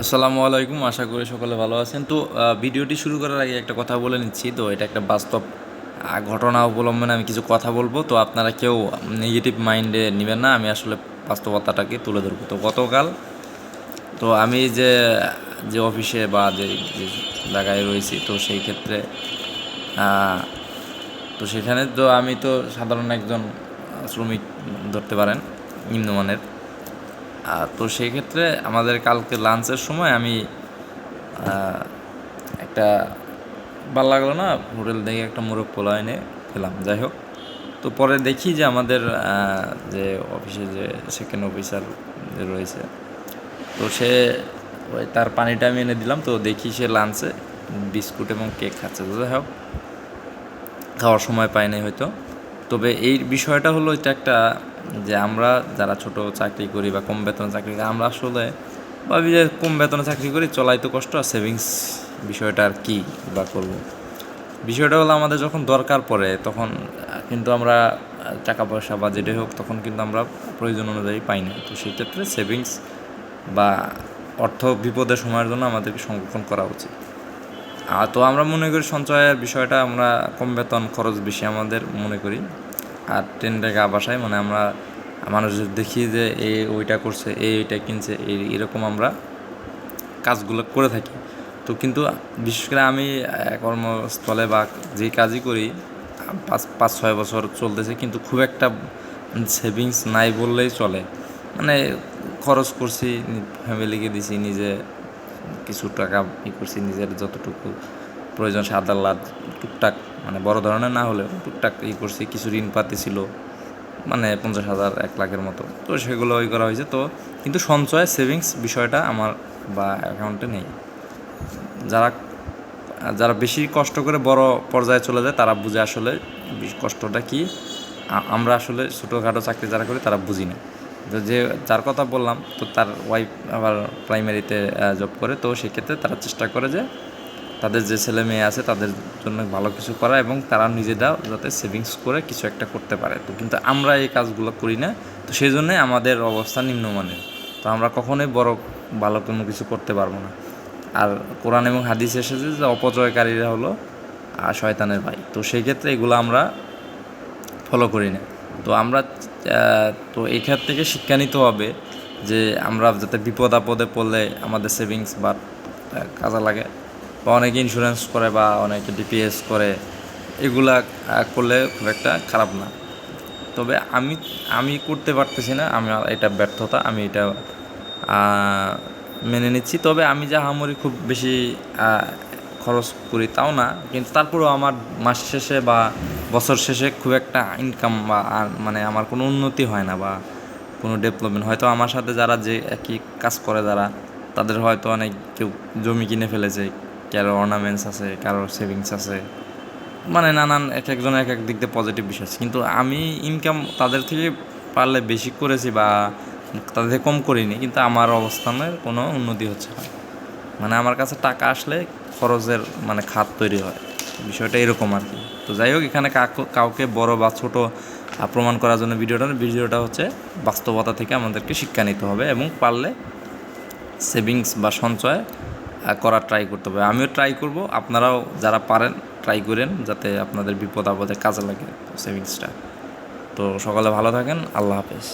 আসসালামু আলাইকুম, আশা করি সকলে ভালো আছেন। তো ভিডিওটি শুরু করার আগে একটা কথা বলে নিচ্ছি। তো এটা একটা বাস্তব ঘটনা অবলম্বনে আমি কিছু কথা বলবো। তো আপনারা কেউ নেগেটিভ মাইন্ডে নেবেন না, আমি আসলে বাস্তবতাটাকে তুলে ধরবো। তো গতকাল আমি যে যে অফিসে বা যে যে জায়গায় রয়েছি, তো সেই ক্ষেত্রে আহ, তো সেখানে তো আমি তো সাধারণ একজন শ্রমিক ধরতে পারেন, নিম্নমানের। তো সেই ক্ষেত্রে আমাদের কালকে লাঞ্চের সময় আমি একটা ভাল লাগলো না, হোটেল দেখে একটা মোরগ পোলাও এনে খেলাম। যাই হোক, তো পরে দেখি যে আমাদের যে অফিসে যে সেকেন্ড অফিসার যে রয়েছে, তো সে ওই তার পানিটা আমি এনে দিলাম। তো দেখি সে লাঞ্চে বিস্কুট এবং কেক খাচ্ছে। তো যাই হোক, খাওয়ার সময় পাই নাই হয়তো। তবে এই বিষয়টা হলো, এটা একটা যে আমরা যারা ছোট চাকরি করি বা কম বেতনে চাকরি করি, আমরা আসলে ভাবি যে কম বেতনে চাকরি করি, চলাই তো কষ্ট, আর সেভিংস বিষয়টা আর কি বা করবো। বিষয়টা হলো, আমাদের যখন দরকার পড়ে তখন কিন্তু আমরা টাকা পয়সা বা যেটাই হোক, তখন কিন্তু আমরা প্রয়োজন অনুযায়ী পাই না। তো সেই ক্ষেত্রে সেভিংস বা অর্থ বিপদের সময়ের জন্য আমাদেরকে সংরক্ষণ করা উচিত। তো আমরা মনে করি সঞ্চয়ের বিষয়টা, আমরা কম বেতন, খরচ বেশি আমাদের মনে করি। আর ট্রেন থেকে বাসায় মানে আমরা মানুষ দেখি যে ওইটা করছে, এইটা কিনছে, এরকম আমরা কাজগুলো করে থাকি। তো কিন্তু বিশেষ করে আমি কর্মস্থলে বা যে কাজই করি, 5-6 বছর চলতেছে, কিন্তু খুব একটা সেভিংস নাই বললেই চলে। মানে খরচ করছি, ফ্যামিলিকে দিছি, নিজে কিছু টাকা করছি, নিজের যতটুকু প্রয়োজন সাদাল্লাদ টুকটাক, মানে বড় ধরনের না হলেও টুকটাক করছি। কিছু ঋণ পাতি ছিল, মানে 50,000 1 লাখের মতো, তো সেগুলো করা হয়েছে। তো কিন্তু সঞ্চয় সেভিংস বিষয়টা আমার বা অ্যাকাউন্টে নেই। যারা যারা বেশি কষ্ট করে বড় পর্যায়ে চলে যায়, তারা বুঝে আসলে কষ্টটা কি। আমরা আসলে ছোটোখাটো চাকরি যারা করি তারা বুঝি না। তো যে যার কথা বললাম, তো তার ওয়াইফ আবার প্রাইমারিতে জব করে। তো সেক্ষেত্রে তারা চেষ্টা করে যে তাদের যে ছেলে মেয়ে আছে তাদের জন্য ভালো কিছু করা, এবং তারা নিজেরাও যাতে সেভিংস করে কিছু একটা করতে পারে। তো কিন্তু আমরা এই কাজগুলো করি না। তো সেই জন্যে আমাদের অবস্থা নিম্নমানের। তো আমরা কখনোই বড় ভালো কোনো কিছু করতে পারবো না। আর কোরআন এবং হাদিস এসেছে যে অপচয়কারীরা হলো শয়তানের ভাই। তো সেই ক্ষেত্রে এগুলো আমরা ফলো করি না। তো আমরা তো এই ক্ষেত্র থেকে শিক্ষা নিতে হবে যে আমরা যাতে বিপদ আপদে পড়লে আমাদের সেভিংস বা কাজে লাগে। বা অনেকে ইন্স্যুরেন্স করে বা অনেকে ডিপিএস করে, এগুলা করলে খুব একটা খারাপ না। তবে আমি আমি করতে পারতেছি না, এটা ব্যর্থতা, আমি এটা মেনে নিচ্ছি। তবে আমি যা হামরি খুব বেশি খরচ করি তাও না, কিন্তু তারপরেও আমার মাস শেষে বা বছর শেষে খুব একটা ইনকাম বা মানে আমার কোনো উন্নতি হয় না বা কোনো ডেভেলপমেন্ট। হয়তো আমার সাথে যারা যে একই কাজ করে, যারা তাদের হয়তো অনেক কেউ জমি কিনে ফেলেছে, কারো অর্নামেন্টস আছে, কারো সেভিংস আছে, মানে নানান এক একজনের এক এক দিক দিয়ে পজিটিভ বিষয় আছে। কিন্তু আমি ইনকাম তাদের থেকে পারলে বেশি করেছি বা তাদের থেকে কম করিনি, কিন্তু আমার অবস্থানের কোনো উন্নতি হচ্ছে না। মানে আমার কাছে টাকা আসলে খরচের মানে খাত তৈরি হয়, বিষয়টা এরকম আর কি। তো যাই হোক, এখানে কাউকে বড় বা ছোট প্রমাণ করার জন্য ভিডিওটা হচ্ছে বাস্তবতা থেকে আমাদেরকে শিক্ষা নিতে হবে, এবং পারলে সেভিংস বা সঞ্চয় করার ট্রাই করতে হবে। আমিও ট্রাই করব, আপনারাও যারা পারেন ট্রাই করেন, যাতে আপনাদের বিপদ আপদে কাজে লাগে সেভিংসটা। তো সকালে ভালো থাকেন, আল্লাহ হাফেজ।